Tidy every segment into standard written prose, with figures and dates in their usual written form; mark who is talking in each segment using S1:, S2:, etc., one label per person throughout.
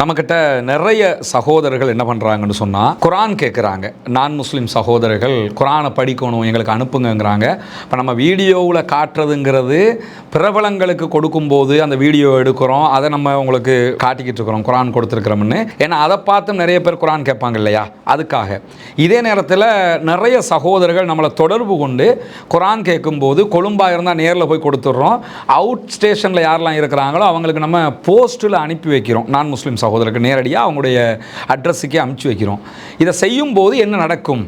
S1: நம்மக்கிட்ட நிறைய சகோதரர்கள் என்ன பண்ணுறாங்கன்னு சொன்னால் குரான் கேட்குறாங்க. நான் முஸ்லீம் சகோதரர்கள் குரானை படிக்கணும், எங்களுக்கு அனுப்புங்கங்கிறாங்க. இப்போ நம்ம வீடியோவில் காட்டுறதுங்கிறது பிரபலங்களுக்கு கொடுக்கும்போது அந்த வீடியோ எடுக்கிறோம், அதை நம்ம உங்களுக்கு காட்டிக்கிட்டு இருக்கிறோம் குரான் கொடுத்துருக்குறோம்னு. ஏன்னா அதை பார்த்து நிறைய பேர் குரான் கேட்பாங்க இல்லையா, அதுக்காக. இதே நேரத்தில் நிறைய சகோதரர்கள் நம்மளை தொடர்பு கொண்டு குரான் கேட்கும்போது கொழும்பாக இருந்தால் நேரில் போய் கொடுத்துட்றோம், அவுட் ஸ்டேஷனில் யாரெல்லாம் இருக்கிறாங்களோ அவங்களுக்கு நம்ம போஸ்ட்டில் அனுப்பி வைக்கிறோம். நான் முஸ்லீம் சகோதரருக்கு நேரடியாக அவங்களுடைய அட்ரஸுக்கே அனுப்பிச்சி வைக்கிறோம். இதை செய்யும்போது என்ன நடக்கும்?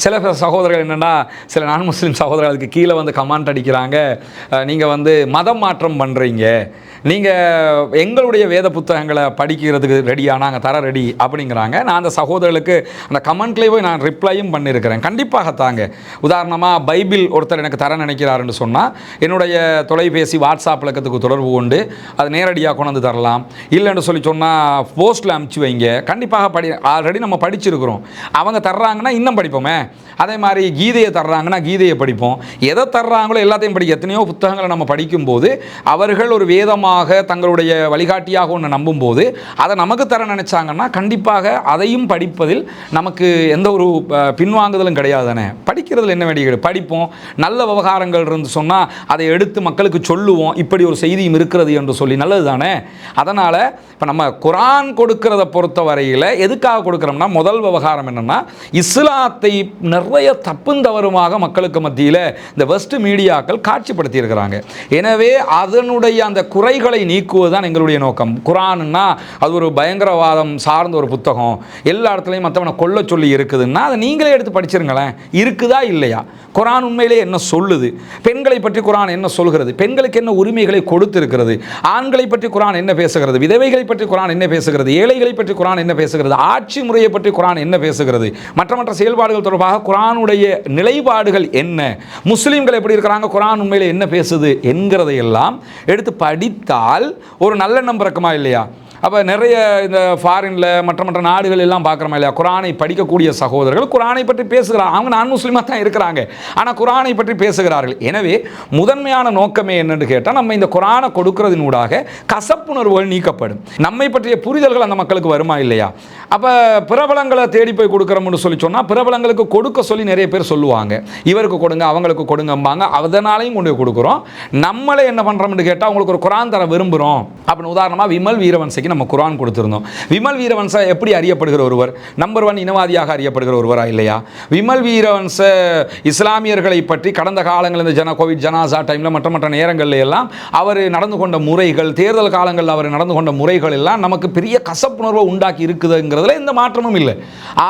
S1: சில சகோதரர்கள் என்னென்னா, சில நான் முஸ்லீம் சகோதரர்களுக்கு கீழே வந்து கமெண்ட் அடிக்கிறாங்க, நீங்கள் வந்து மதம் மாற்றம் பண்ணுறீங்க, நீங்கள் எங்களுடைய வேத புத்தகங்களை படிக்கிறதுக்கு ரெடியாக நாங்கள் தர ரெடி அப்படிங்கிறாங்க. நான் அந்த சகோதரர்களுக்கு அந்த கமெண்ட்லேயே போய் நான் ரிப்ளையும் பண்ணியிருக்கிறேன். கண்டிப்பாக தாங்க. உதாரணமாக பைபிள் ஒருத்தர் எனக்கு தர நினைக்கிறாருன்னு சொன்னால் என்னுடைய தொலைபேசி வாட்ஸ்அப் இலக்கத்துக்கு தொடர்பு கொண்டு அது நேரடியாக கொண்டு வந்து தரலாம். இல்லைன்னு சொன்னால் போஸ்ட்டில் அனுப்பிச்சி வைங்க. கண்டிப்பாக ஆல்ரெடி நம்ம படிச்சிருக்கிறோம். அவங்க தர்றாங்கன்னா இன்னும் படிப்போமே. அதே மாதிரி கீதையை தர்றாங்கன்னா கீதையை படிப்போம். எதை தர்றாங்களோ எல்லாத்தையும் படிக்க. எத்தனையோ புத்தகங்களை நம்ம படிக்கும்போது அவர்கள் ஒரு வேதமாக தங்களுடைய வழிகாட்டியாக ஒன்று நம்பும்போது அதை நமக்கு தர நினைச்சாங்கன்னா கண்டிப்பாக அதையும் படிப்பதில் நமக்கு எந்த ஒரு பின்வாங்குதலும் கிடையாது தானே. படிக்கிறதுல என்ன வேண்டிய படிப்போம். நல்ல விவகாரங்கள் இருந்து சொன்னால் அதை எடுத்து மக்களுக்கு சொல்லுவோம், இப்படி ஒரு செய்தியும் இருக்கிறது என்று சொல்லி, நல்லது தானே. அதனால் இப்போ நம்ம குரான் கொடுக்கிறத பொறுத்த வரையில் எதுக்காக கொடுக்குறோம்னா, முதல் விவகாரம் என்னென்னா, இஸ்லாத்தை நிறைய தப்பும் தவறுமாக மக்களுக்கு மத்தியில் இந்த வெஸ்ட் மீடியாக்கள் காட்சிப்படுத்தி இருக்கிறாங்க. எனவே அதனுடைய அந்த குறைகளை நீக்குவதுதான் எங்களுடைய நோக்கம். குரான்னா அது ஒரு பயங்கரவாதம் சார்ந்த ஒரு புத்தகம், எல்லா இடத்துலையும் மற்றவனை கொல்ல சொல்லி இருக்குதுன்னா அதை நீங்களே எடுத்து படிச்சிருங்களேன். இருக்குதா இல்லையா? குரான் உண்மையிலே என்ன சொல்லுது? பெண்களை பற்றி குரான் என்ன சொல்கிறது? பெண்களுக்கு என்ன உரிமைகளை கொடுத்திருக்கிறது? ஆண்களை பற்றி குரான் என்ன பேசுகிறது? விதவைகளை பற்றி குரான் என்ன பேசுகிறது? ஏழைகளை பற்றி குரான் என்ன பேசுகிறது? ஆட்சி முறையை பற்றி குரான் என்ன பேசுகிறது? மற்ற செயல்பாடுகள் தொடர்பாக குரானுடைய நிலைப்பாடுகள் என்ன? முஸ்லீம்கள் எப்படி இருக்கிறாங்க, குரான் உண்மையிலே என்ன பேசுது என்கிறதையெல்லாம் எடுத்து படித்தால் ஒரு நல்லெண்ணம் பிறக்குமா இல்லையா? அப்போ நிறைய இந்த ஃபாரினில் மற்ற நாடுகள் எல்லாம் பார்க்குறோமா இல்லையா, குரானை படிக்கக்கூடிய சகோதரர்கள் குரானை பற்றி பேசுகிறார்கள். அவங்க நான் முஸ்லீமாக தான் இருக்கிறாங்க, ஆனால் குரானை பற்றி பேசுகிறார்கள். எனவே முதன்மையான நோக்கமே என்னென்னு கேட்டால், நம்ம இந்த குரானை கொடுக்கறதினூடாக கசப்புணர்வுகள் நீக்கப்படும். நம்மை பற்றிய புரிதல்கள் அந்த மக்களுக்கு வருமா இல்லையா? அப்போ பிரபலங்களை தேடி போய் கொடுக்குறோம்னு சொல்லி சொன்னால் பிரபலங்களுக்கு கொடுக்க சொல்லி நிறைய பேர் சொல்லுவாங்க, இவருக்கு கொடுங்க அவங்களுக்கு கொடுங்கம்பாங்க. அதனாலையும் கொண்டு போய் கொடுக்குறோம். நம்மளே என்ன பண்ணுறோம்னு கேட்டால், உங்களுக்கு ஒரு குரான் தர விரும்புகிறோம் அப்படின்னு உதாரணமாக விமல் வீரவன்சைக்கு நம்ம குரான் கொடுத்திருந்தோம். விமல் வீரவன்ச எப்படி அறியப்படுகிற ஒருவர்? நம்பர் 1 இனவாதியாக அறியப்படுகிற ஒருவரா இல்லையா? விமல் வீரவன்ச இஸ்லாமியர்களை பற்றி கடந்த காலங்களில் இந்த கோவிட் ஜனாசா டைமில் மற்ற நேரங்களில் எல்லாம் அவர் நடந்து கொண்ட முறைகள், தேர்தல் காலங்களில் அவர் நடந்து கொண்ட முறைகள் எல்லாம் நமக்கு பெரிய கசப்புணர்வை உண்டாக்கி இருக்குதுங்கிறதுல எந்த மாற்றமும் இல்லை.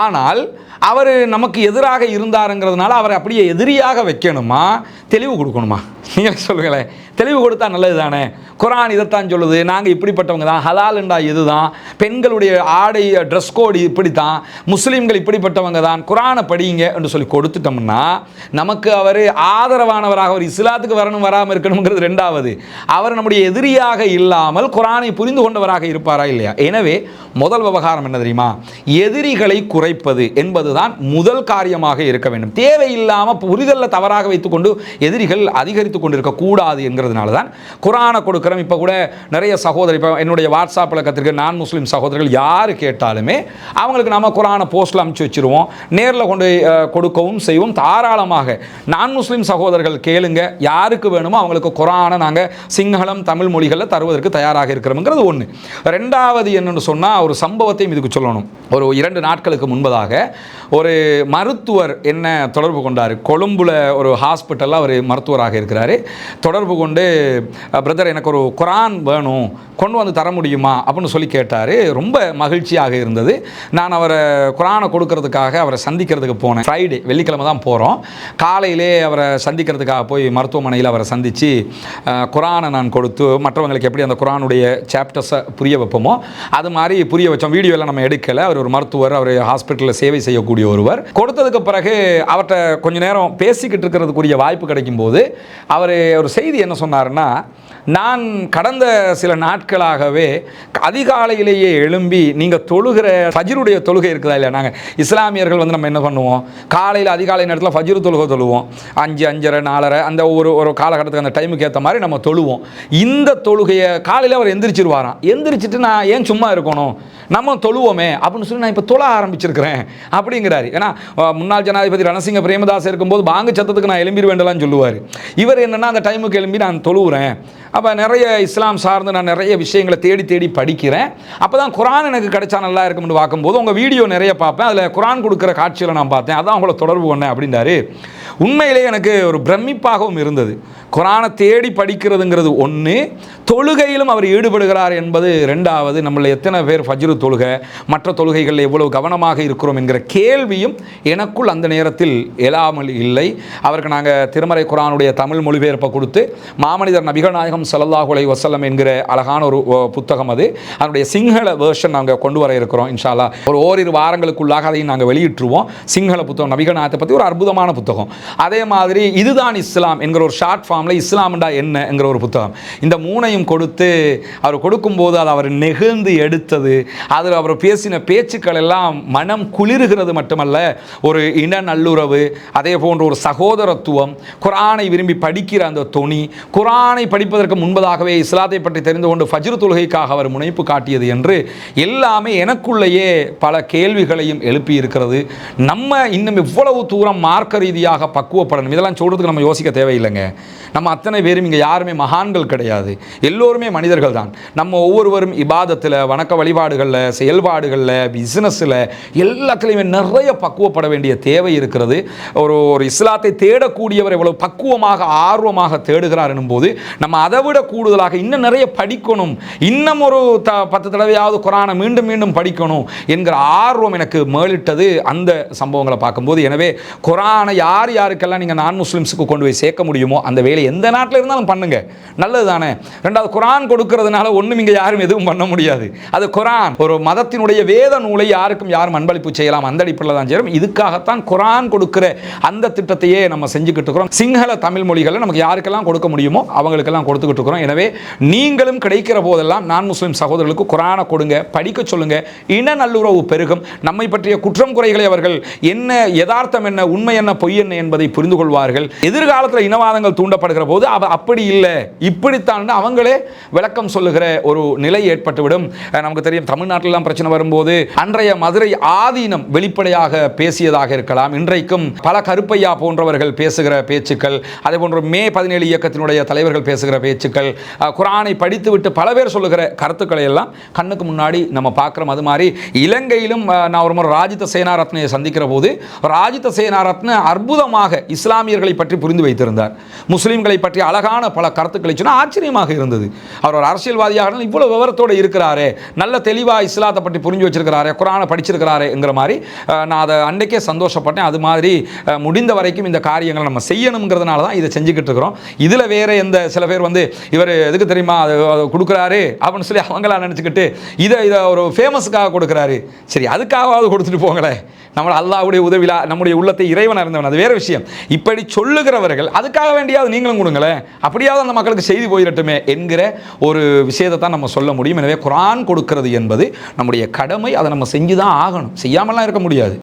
S1: ஆனால் அவர் நமக்கு எதிராக இருந்தாருங்கிறதுனால அவரை அப்படியே எதிரியாக வைக்கணுமா, தெளிவு கொடுக்கணுமா? நீங்கள் சொல்லுங்களேன். தெளிவு கொடுத்தா நல்லது தானே. குரான் இதைத்தான் சொல்லுது, நாங்கள் இப்படிப்பட்டவங்க தான், ஹலாலுண்டா இதுதான், பெண்களுடைய ஆடை ட்ரெஸ் கோடு இப்படி தான், முஸ்லீம்கள் இப்படிப்பட்டவங்க தான், குரானை படிங்க என்று சொல்லி கொடுத்துட்டோம்னா நமக்கு அவர் ஆதரவானவராக, அவர் இஸ்லாத்துக்கு வரணும் வராமல் இருக்கணுங்கிறது ரெண்டாவது. அவர் நம்முடைய எதிரியாக இல்லாமல் குரானை புரிந்து கொண்டவராக இருப்பாரா இல்லையா? எனவே முதல் விவகாரம் என்ன தெரியுமா? எதிரிகளை குறைப்பது என்பதுதான் முதல் காரியமாக இருக்க வேண்டும். தேவையில்லாமல் புரிதலில் தவறாக வைத்துக்கொண்டு எதிரிகள் அதிகரித்து கொண்டிருக்கக்கூடாது என்கிறதுனால தான் குரானை கொடுக்குறோம். இப்போ கூட நிறைய சகோதரர், இப்போ என்னுடைய வாட்ஸ்அப் இலக்கத்திற்கு நான் முஸ்லீம் சகோதரர்கள் யார் கேட்டாலுமே அவங்களுக்கு நம்ம குரானை போஸ்ட்டில் அனுப்பிச்சி வச்சுருவோம். நேரில் கொண்டு கொடுக்கவும் செய்வோம். தாராளமாக நான் முஸ்லீம் சகோதரர்கள் கேளுங்க, யாருக்கு வேணுமோ அவங்களுக்கு குரானை நாங்கள் சிங்களம் தமிழ் மொழிகளில் தருவதற்கு தயாராக இருக்கிறோம்ங்கிறது ஒன்று. ரெண்டாவது என்னென்னு சொன்னால், ஒரு சம்பவத்தையும் இதுக்கு சொல்லணும். ஒரு 2 நாட்களுக்கு முன்பதாக ஒரு மருத்துவர் என்ன தொடர்பு கொண்டார். கொழும்புல ஒரு ஹாஸ்பிட்டலில் அவர் மருத்துவராக இருக்கிறார். தொடர்பு கொண்டு, பிரதர் எனக்கு ஒரு குரான் வேணும், கொண்டு வந்து தர முடியுமா அப்படின்னு சொல்லி கேட்டார். ரொம்ப மகிழ்ச்சியாக இருந்தது. நான் அவரை குரானை கொடுக்கறதுக்காக அவரை சந்திக்கிறதுக்கு போனேன். ஃப்ரைடே, வெள்ளிக்கிழமை தான் போகிறோம். காலையிலே அவரை சந்திக்கிறதுக்காக போய் மருத்துவமனையில் அவரை சந்தித்து குரானை நான் கொடுத்து மற்றவங்களுக்கு எப்படி அந்த குரானுடைய சாப்டர்ஸை புரிய வைப்போமோ அது மாதிரி புரிய வச்சோம். வீடியோவில் நம்ம எடுக்கலை. அவர் ஒரு மருத்துவர், அவர் ஹாஸ்பிட்டலில் சேவை செய்யக்கூடிய கொடுக்கக்கூடிய ஒருவர். கொடுத்ததுக்கு பிறகு அவர்கிட்ட கொஞ்ச நேரம் பேசிக்கிட்டு இருக்கிறதுக்குரிய வாய்ப்பு கிடைக்கும் போது அவர் ஒரு செய்தி என்ன சொன்னார்னா, நான் கடந்த சில நாட்களாகவே அதிகாலையிலேயே எழும்பி நீங்கள் தொழுகிற ஃபஜ்ருடைய தொழுகை இருக்குதா இல்லையா, நாங்கள் இஸ்லாமியர்கள் வந்து நம்ம என்ன பண்ணுவோம், காலையில் அதிகாலை நேரத்தில் ஃபஜ்ரு தொழுகை தொழுவோம், 5, 5:30, 4:30 அந்த ஒரு காலகட்டத்துக்கு அந்த டைமுக்கு ஏற்ற மாதிரி நம்ம தொழுவோம். இந்த தொழுகையை காலையில் அவர் எந்திரிச்சிருவாராம். எந்திரிச்சிட்டு நான் ஏன் சும்மா இருக்கணும், நம்ம தொழுவோமே அப்படின்னு சொல்லி நான் இப்போ தொழ ஆரம்பிச்சிருக்கிறேன் அப்படிங்கிறாரு. ஏன்னா முன்னாள் ஜனாதிபதி ரணசிங்க பிரேமதாஸ் இருக்கும்போது பாங்கு சத்தத்துக்கு நான் எழும்பிட வேண்டலாம்னு சொல்லுவார். இவர் என்னென்னா அந்த டைமுக்கு எழும்பி நான் தொழுவுறேன். அப்போ நிறைய இஸ்லாம் சார்ந்து நான் நிறைய விஷயங்களை தேடி தேடி படிக்கிறேன். அப்போ தான் குரான் எனக்கு கிடைச்சா நல்லா இருக்கும்னு பார்க்கும்போது உங்கள் வீடியோ நிறைய பார்ப்பேன், அதில் குரான் கொடுக்குற காட்சிகளை நான் பார்த்தேன், அதான் உங்களை தொடர்பு பண்ணேன் அப்படின்றாரு. உண்மையிலே எனக்கு ஒரு பிரமிப்பாகவும் இருந்தது. குரானை தேடி படிக்கிறதுங்கிறது ஒன்று, தொழுகையிலும் அவர் ஈடுபடுகிறார் என்பது ரெண்டாவது. நம்மள எத்தனை பேர் ஃபஜ்ரு தொழுகை மற்ற தொழுகைகளில் எவ்வளவு கவனமாக இருக்கிறோம் என்கிற கேள்வியும் எனக்குள் அந்த நேரத்தில் எழாமல் இல்லை. அவருக்கு நாங்கள் திருமறை குரானுடைய தமிழ் மொழிபெயர்ப்பை கொடுத்து மாமனிதர் நபிகள் நாயகம் ஸல்லல்லாஹு அலைஹி வஸல்லம் என்கிற அழகான ஒரு புத்தகம், அது அதனுடைய சிங்கள வேர்ஷன் நாங்கள் கொண்டு வர இருக்கிறோம். இன்ஷா அல்லாஹ் ஒரு ஓரிரு வாரங்களுக்குள்ளாக அதையும் நாங்கள் வெளியிட்டுருவோம். சிங்கள புத்தகம், நபிகள் நாயகத்தை பற்றி ஒரு அற்புதமான புத்தகம். அதே மாதிரி இதுதான் இஸ்லாம் என்கிற ஒரு ஷார்ட் ஃபார்மில் இஸ்லாம்டா என்ன என்கிற ஒரு புத்தகம். இந்த மூணையும் கொடுத்து அவர் கொடுக்கும்போது அது அவர் நெகிழ்ந்து எடுத்தது, அதில் அவர் பேசின பேச்சுக்கள் எல்லாம் மனம் குளிர்கிறது மட்டுமல்ல, ஒரு இன நல்லுறவு, அதே போன்ற ஒரு சகோதரத்துவம், குரானை விரும்பி படிக்கிற அந்த தொனி, குரானை படிப்பதற்கு முன்பதாகவே இஸ்லாத்தை பற்றி தெரிந்து கொண்டு ஃபஜ்ர் தொழுகைக்காக அவர் முனைப்பு காட்டியது என்று எல்லாமே எனக்குள்ளேயே பல கேள்விகளையும் எழுப்பி இருக்கிறது. நம்ம இன்னும் இவ்வளவு தூரம் மார்க்க ரீதியாக பக்குவப்படணும், இதெல்லாம் சொல்றதுக்கு நம்ம யோசிக்க தேவையில்லைங்க. நம்ம அத்தனை பேரும் இங்கே யாருமே மகான்கள் கிடையாது, எல்லோருமே மனிதர்கள் தான். நம்ம ஒவ்வொருவரும் இபாதத்தில், வணக்க வழிபாடுகளில், செயல்பாடுகளில், பிஸ்னஸில் எல்லாத்துலேயுமே நிறைய பக்குவப்பட வேண்டிய தேவை இருக்கிறது. ஒரு இஸ்லாத்தை தேடக்கூடியவர் எவ்வளவு பக்குவமாக ஆர்வமாக தேடுகிறார் எனும்போது நம்ம அதை விட கூடுதலாக இன்னும் நிறைய படிக்கணும், இன்னும் ஒரு 10 தடவையாவது குரானை மீண்டும் மீண்டும் படிக்கணும் என்கிற ஆர்வம் எனக்கு மேலிட்டது அந்த சம்பவங்களை பார்க்கும்போது. எனவே குரானை யார் யாருக்கெல்லாம் நீங்கள் நான் முஸ்லிம்ஸுக்கு கொண்டு போய் சேர்க்க முடியுமோ அந்த வேலை எந்த நாட்டில் இருந்தாலும் பண்ணுங்க, நல்லது தானே. ரெண்டாவது, குரான் கொடுக்கறதுனால ஒன்றும் இங்கே யாரும் எதுவும் பண்ண முடியாது. அது குரான் ஒரு மதத்தினுடைய வேத நூலை யாருக்கும் யாரும் அன்பளிப்பு செய்யலாம், அந்த அடிப்படையில் தான் செய்யணும். இதுக்காகத்தான் குரான் கொடுக்கிற அந்த திட்டத்தையே நம்ம செஞ்சுக்கிட்டு இருக்கிறோம். சிங்கள தமிழ் மொழிகளை நமக்கு யாருக்கெல்லாம் கொடுக்க முடியுமோ அவங்களுக்கெல்லாம் கொடுத்துக்கிட்டு இருக்கிறோம். எனவே நீங்களும் கிடைக்கிற போதெல்லாம் நான் முஸ்லிம் சகோதரர்களுக்கு குரானை கொடுங்க, படிக்க சொல்லுங்க, இன நல்லுறவு பெருகும். நம்மை பற்றிய குற்றம் குறைகளை அவர்கள் என்ன, யதார்த்தம் என்ன, உண்மை என்ன, பொய் என்ன என்பதை புரிந்து கொள்வார்கள். எதிர்காலத்தில் இனவாதங்கள் தூண்டப்படுகிற போது அப்படி இல்லை இப்படித்தான் அவங்களே விளக்கம் சொல்லுகிற ஒரு நிலை ஏற்பட்டுவிடும். நமக்கு தெரியும், தமிழ்நாட்டிலாம் பிரச்சனை வரும்போது அன்றைய மதுரை ஆதீனம் வெளிப்படையாக பேசியதாக இருக்கலாம். இன்றைக்கும் பல கருப்பையா போன்றவர்கள் பேசுகிற பேச்சுக்கள், அதே போன்ற மே 17 இயக்கத்தினுடைய தலைவர்கள் பேசுகிற பேச்சுக்கள், குரானை படித்துவிட்டு பல பேர் சொல்லுகிற கருத்துக்களை எல்லாம் கண்ணுக்கு முன்னாடி நம்ம பார்க்குறோம். அது மாதிரி இலங்கையிலும் நான் ஒரு முறை ராஜித சேனாரத்னையை சந்திக்கிற போது ராஜித சேனாரத்ன அற்புதமாக இஸ்லாமியர்களை பற்றி புரிந்து வைத்திருந்தார். முஸ்லீம்களை பற்றி அழகான பல கருத்துக்களை சொன்னால் ஆச்சரியமாக இருந்தது. அவர் ஒரு அரசியல்வாதியாக இவ்வளவு விவரத்தோடு இருக்கிறாரே, நல்ல தெளிவாக இஸ்லாத்தை பற்றி புரிஞ்சு வச்சிருக்கிறாரே, குரானை படிச்சிருக்கிறாரே என்கிற மாதிரி நான் அதை அன்றைக்கே சந்தோஷப்பட்டேன். அது மாதிரி முடிந்த வரைக்கும் இந்த காரியங்களை நம்ம செய்யணுங்கிறதுனால தான் இதை செஞ்சுக்கிட்டு இருக்கிறோம். இதில் வேற எந்த சில பேர் வந்து இவர் எதுக்கு தெரியுமா அது கொடுக்குறாரு அப்படின்னு சொல்லி அவங்களா நினச்சிக்கிட்டு இதை ஒரு ஃபேமஸுக்காக கொடுக்குறாரு, சரி அதுக்காகவாவது கொடுத்துட்டு போங்களேன். நம்ம அல்லாஹ்வுடைய உதவியில் நம்முடைய உள்ளத்தை இறைவன் அறிந்தவன், அது வேறு விஷயம். இப்படி சொல்லுகிறவர்கள் அதுக்காக வேண்டியாவது நீங்களும் கொடுங்களேன், அப்படியாவது அந்த மக்களுக்கு செய்தி போயிடட்டுமே என்கிற ஒரு விஷயத்தை தான் நம்ம சொல்ல முடியும். எனவே குரான் கொடுக்கிறது என்பது நம்முடைய கடமை, அதை நம்ம செஞ்சு தான் ஆகணும், செய்யாமலாம் இருக்க முடியாது.